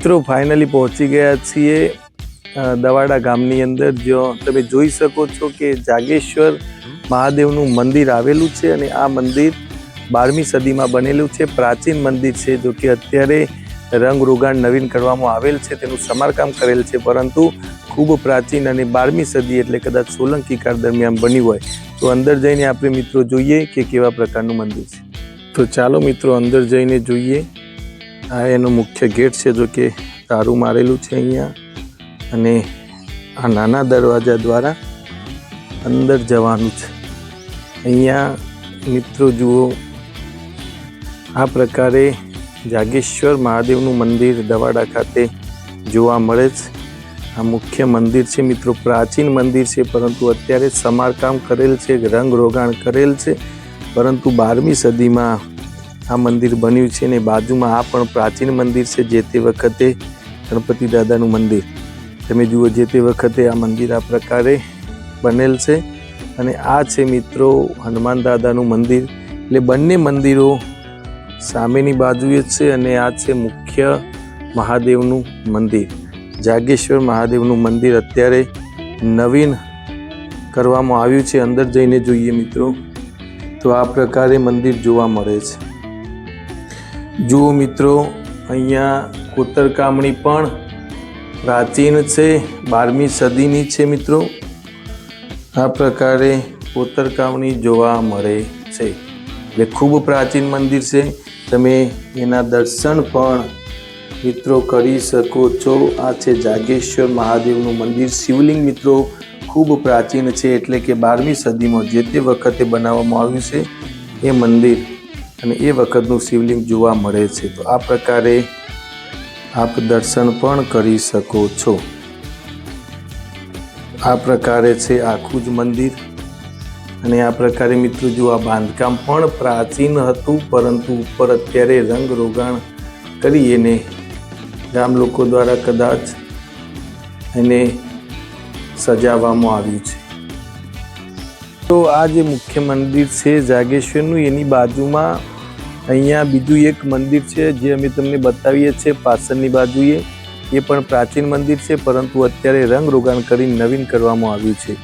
મિત્રો ફાઇનલી પહોંચી ગયા છીએ દવાડા ગામની અંદર, જો તમે જોઈ શકો છો કે જાગેશ્વર મહાદેવનું મંદિર આવેલું છે અને આ મંદિર 12મી સદીમાં બનેલું છે. પ્રાચીન મંદિર છે, જો કે અત્યારે રંગ રોગાણ નવીન કરવામાં આવેલ છે, તેનું સમારકામ કરેલ છે, પરંતુ ખૂબ પ્રાચીન અને 12મી સદી એટલે કદાચ સોલંકી કાળ દરમિયાન બન્યું હોય. તો અંદર જઈને આપણે મિત્રો જોઈએ કે કેવા પ્રકારનું મંદિર છે. તો ચાલો મિત્રો અંદર જઈને જોઈએ. આ એનો મુખ્ય ગેટ છે, જો કે તારું મારેલું છે અહીંયા, અને આ નાના દરવાજા દ્વારા અંદર જવાનું છે. અહીંયા મિત્રો જુઓ, આ પ્રકારે જાગેશ્વર મહાદેવનું મંદિર દવાડા ખાતે જોવા મળે છે. આ મુખ્ય મંદિર છે મિત્રો, પ્રાચીન મંદિર છે, પરંતુ અત્યારે સમારકામ કરેલ છે, રંગ રોગાણ કરેલ છે, પરંતુ 12મી સદીમાં આ મંદિર બન્યું છે. ને બાજુમાં આ પણ પ્રાચીન મંદિર છે, જે તે વખતે ગણપતિ દાદાનું મંદિર. તમે જુઓ, જે તે વખતે આ મંદિર આ પ્રકારે બનેલ છે. અને આ છે મિત્રો હનુમાન દાદાનું મંદિર. એટલે બંને મંદિરો સામેની બાજુએ છે, અને આ છે મુખ્ય મહાદેવનું મંદિર. જાગેશ્વર મહાદેવનું મંદિર અત્યારે નવીન કરવામાં આવ્યું છે. અંદર જઈને જોઈએ મિત્રો, તો આ પ્રકારે મંદિર જોવા મળે છે. જુઓ મિત્રો, અહીંયા કોતરકામણી પણ પ્રાચીન છે, 12મી સદીની છે મિત્રો. આ પ્રકારે કોતરકામણી જોવા મળે છે. એટલે ખૂબ પ્રાચીન મંદિર છે. તમે એના દર્શન પણ મિત્રો કરી શકો છો. આ છે જાગેશ્વર મહાદેવનું મંદિર. શિવલિંગ મિત્રો ખૂબ પ્રાચીન છે, એટલે કે 12મી સદીમાં જે તે વખતે બનાવવામાં આવ્યું છે એ મંદિર, અને એ વખતનું શિવલિંગ જોવા મળે છે. તો આ પ્રકારે આપ દર્શન પણ કરી શકો છો. આ પ્રકારે છે આખું જ મંદિર. અને આ પ્રકારે મિત્રો જો આ બાંધકામ પણ પ્રાચીન હતું, પરંતુ ઉપર અત્યારે રંગ રોગાણ કરી એને ગામ લોકો દ્વારા કદાચ એને સજાવવામાં આવ્યું છે. તો આ જે મુખ્ય મંદિર છે જાગેશ્વરનું, એની બાજુમાં અહીંયા બીજું એક મંદિર છે, જે અમે તમને બતાવીએ છીએ પાછળની બાજુએ. એ પણ પ્રાચીન મંદિર છે, પરંતુ અત્યારે રંગ રોગાણ કરી નવીન કરવામાં આવ્યું છે.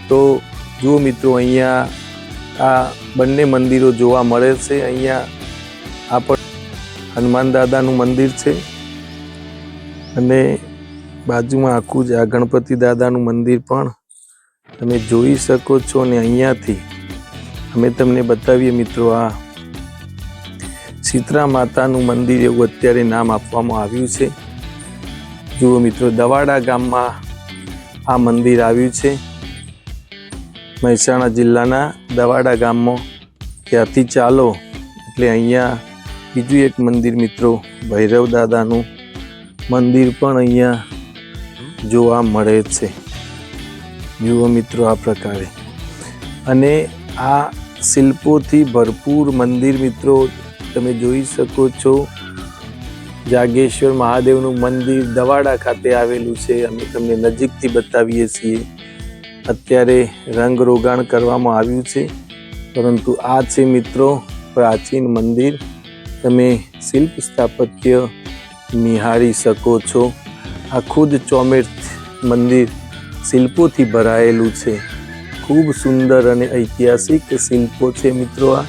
તો જુઓ મિત્રો, અહીંયા આ બંને મંદિરો જોવા મળે છે. અહીંયા આ પણ હનુમાન દાદાનું મંદિર છે, અને બાજુમાં આખું જ આ ગણપતિ દાદાનું મંદિર પણ તમે જોઈ શકો છો. અને અહીંયાથી અમે તમને બતાવીએ મિત્રો, આ શીતળા માતાનું મંદિર એવું અત્યારે નામ આપવામાં આવ્યું છે. જુઓ મિત્રો, દવાડા ગામમાં આ મંદિર આવ્યું છે, મહેસાણા જિલ્લાના દવાડા ગામમાં. ત્યાંથી ચાલો એટલે અહીંયા બીજું એક મંદિર મિત્રો, ભૈરવ દાદાનું મંદિર પણ અહીંયા જોવા મળે છે. જુઓ મિત્રો, આ પ્રકારે. અને આ શિલ્પોથી ભરપૂર મંદિર મિત્રો તમે જોઈ શકો છો. જાગેશ્વર મહાદેવનું મંદિર દવાડા ખાતે આવેલું છે. અમે તમને નજીકથી બતાવીએ છીએ. અત્યારે રંગ રોગાણ કરવામાં આવ્યું છે, પરંતુ આ છે મિત્રો પ્રાચીન મંદિર. તમે શિલ્પ સ્થાપત્ય નિહાળી શકો છો. આખું જ ચોમેર મંદિર શિલ્પોથી ભરાયેલું છે. ખૂબ સુંદર અને ઐતિહાસિક શિલ્પો છે મિત્રો, આ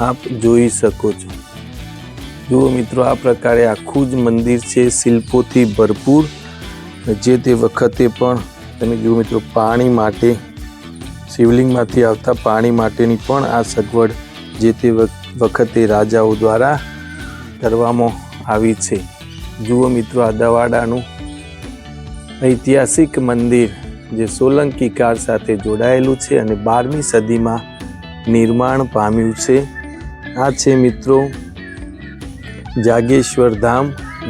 આપ જોઈ શકો છો. જુઓ મિત્રો, આ પ્રકારે આખું જ મંદિર છે શિલ્પોથી ભરપૂર. જે તે વખતે પણ તમે જુઓ મિત્રો, પાણી માટે, શિવલિંગમાંથી આવતા પાણી માટેની પણ આ સગવડ જે તે વખતે રાજાઓ દ્વારા કરવામાં આવી છે. જુઓ મિત્રો, આ દવાડાનું ઐતિહાસિક મંદિર જે સોલંકી કાળ સાથે જોડાયેલું છે અને 12મી સદીમાં નિર્માણ પામ્યું છે. આ છે મિત્રો જાગેશ્વર ધામ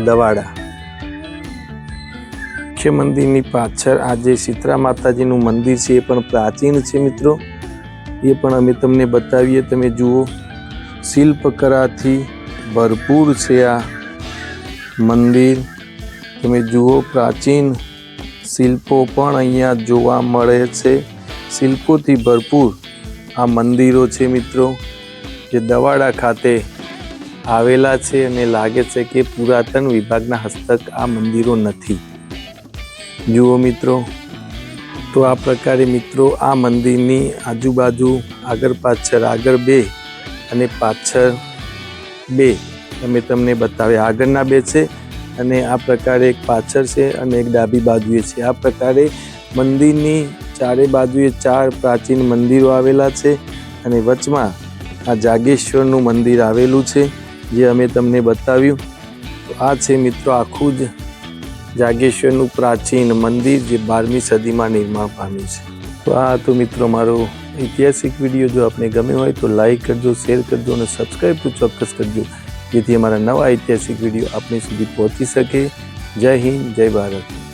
દવાડા. મુખ્ય મંદિરની પાછળ આ જે શીતળા માતાજીનું મંદિર છે એ પણ પ્રાચીન છે મિત્રો. એ પણ અમે તમને બતાવીએ. તમે જુઓ, શિલ્પકલાથી ભરપૂર છે આ મંદિર. તમે જુઓ, પ્રાચીન શિલ્પો પણ અહીંયા જોવા મળે છે. શિલ્પોથી ભરપૂર આ મંદિરો છે મિત્રો, જે દવાડા ખાતે આવેલા છે અને લાગે છે કે પુરાતન વિભાગના હસ્તક આ મંદિરો નથી. જુઓ મિત્રો, તો આ પ્રકારે મિત્રો આ મંદિરની આજુબાજુ આગળ પાછળ, આગળ 2 અને પાછળ 2 અમે તમને બતાવ્યા. આગળના 2 છે અને આ પ્રકારે એક પાછળ છે અને એક ડાબી બાજુએ છે. આ પ્રકારે મંદિરની ચારે બાજુએ 4 પ્રાચીન મંદિરો આવેલા છે અને વચમાં આ જાગેશ્વરનું મંદિર આવેલું છે, જે અમે તમને બતાવ્યું. તો આ છે મિત્રો આખું જ જાગેશ્વરનું પ્રાચીન મંદિર, જે 12મી સદીમાં નિર્માણ પામ્યું છે. તો આ તો મિત્રો મારો ઐતિહાસિક વિડીયો. જો આપને ગમ્યો હોય તો લાઈક કરજો, શેર કરજો અને સબસ્ક્રાઈબ તો ચોક્કસ કરજો, જેથી અમારા નવા ઐતિહાસિક વિડીયો આપની સુધી પહોંચી શકે. જય હિન્દ, જય ભારત.